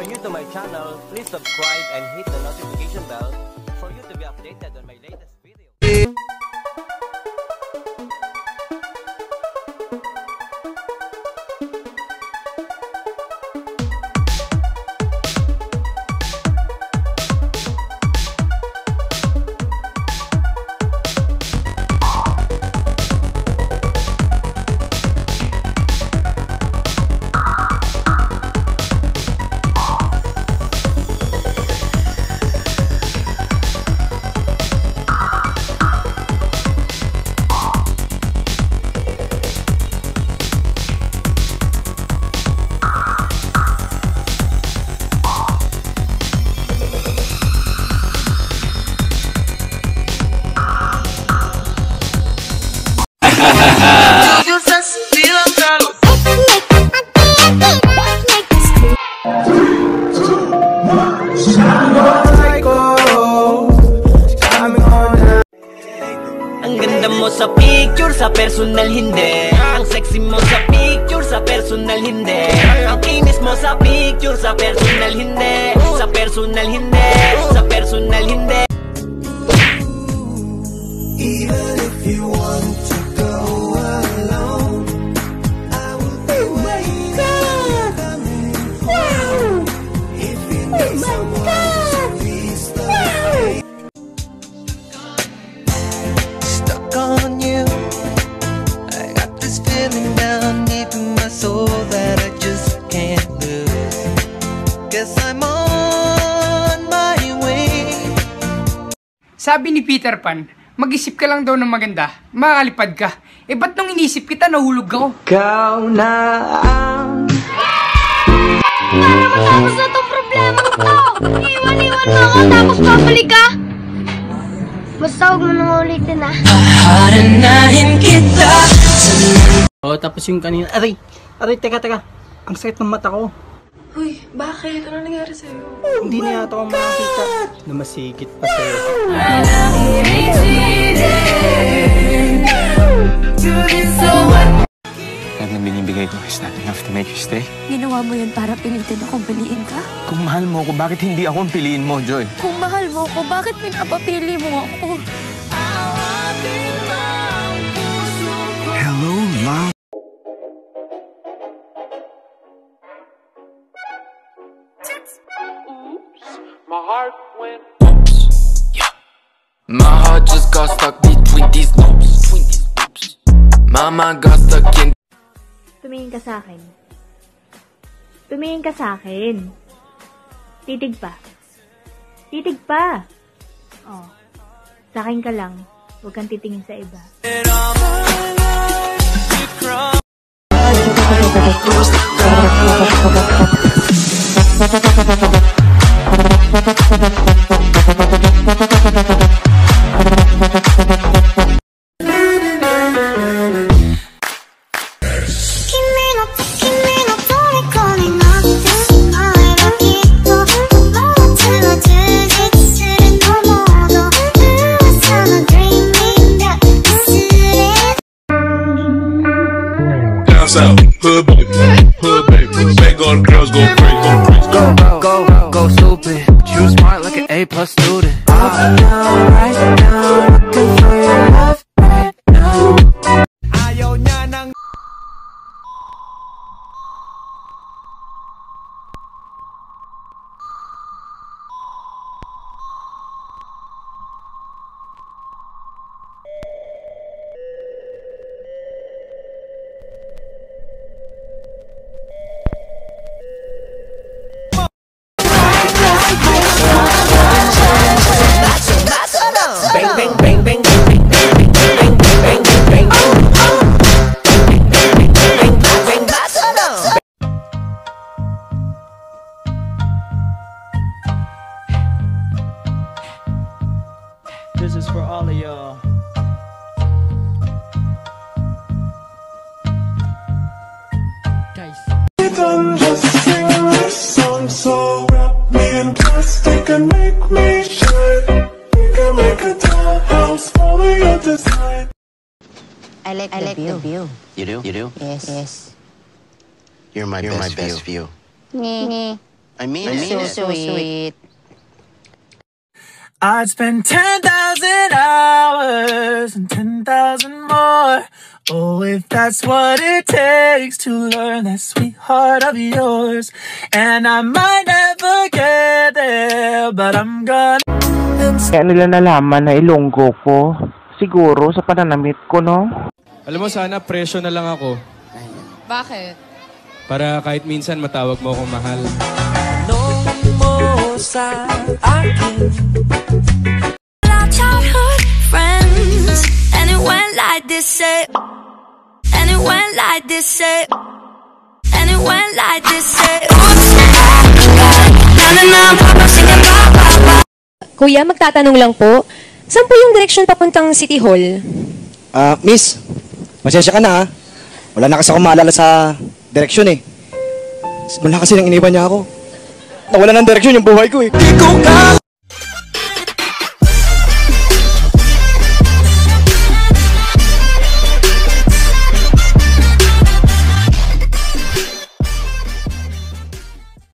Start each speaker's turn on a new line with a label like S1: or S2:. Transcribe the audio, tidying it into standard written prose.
S1: are new to my channel, please subscribe and hit the notification bell for you to be updated on my latest video.
S2: Ang ganda mo sa picture, sa personal hindi. Ang sexy mo sa picture, sa personal hindi. Ang kinis mo sa picture, sa personal hindi. Sa personal hindi, sa personal hindi.
S3: Even if you want to go alone, I will be waiting, coming home. If you need someone to please stay. Stuck on you, I got this feeling down deep in my soul that I just can't lose. Guess I'm on my way.
S4: Sabi ni Peter Pan, mag-isip ka lang daw ng maganda, makakalipad ka. Eh ba't nung inisip kita, nahulog ako?
S3: Ikaw na ang
S5: para matapos na tong problema ko. Iwan-iwan mo ako tapos babalik ka. Basta huwag mo nang ulitin ah.
S3: Paharanahin kita.
S6: Tapos yung kanina, aray, teka. Ang sakit ng mata ko.
S7: Uy, bakit? Ano nangyari sa'yo?
S6: Hindi na yata ako makakita na masigit pa sa'yo.
S8: Lahat ng binibigay ko is not enough to make you stay.
S5: Ginawa mo yun para pilitin akong piliin ka?
S8: Kung mahal mo ako, bakit hindi ako ang piliin mo, Joy?
S5: Kung mahal mo ako, bakit pinapapili mo ako?
S8: Hello, Mom.
S9: My heart went oops. Yeah. My heart just got stuck between these loops. Mama got stuck in.
S5: Tumingin ka sa akin. Tumingin ka sa akin. Titig pa. Titig pa. Oh. Sa akin ka lang. Huwag kang titingin sa iba.
S9: Hood baby, make all the girls go crazy,
S3: Go stupid. You smart like an A+ student. Right now, looking for your love right now.
S2: Ayaw niya ng
S6: This is for all of y'all. Guys.
S3: Don't just sing this song, so wrap me in plastic and make me shine. We can make a dollhouse, follow your design.
S10: I like the view.
S8: You do?
S10: Yes.
S8: You're my best view.
S10: Nge. I mean it. So sweet.
S3: I'd spend 10,000 hours and 10,000 more. Oh, if that's what it takes to learn that sweet heart of yours. And I might never get there, but I'm gonna.
S11: Kaya nila nalaman na ilonggo ko. Siguro sa pananamit ko, no?
S12: Alam mo, sana presyo na lang ako.
S7: Bakit?
S12: Para kahit minsan matawag mo akong mahal.
S3: Mo sa akin.
S13: Childhood friends, and it went like this, and it went like this, and it went like this,
S14: Kuya, magtatanong lang po, saan po yung direksyon papuntang City Hall?
S15: Miss, pasensya ka na ha. Wala na kasi akong maalala sa direksyon eh. Wala kasi nang iniwan niya ako. Nawala ng direksyon yung buhay ko eh. Di ko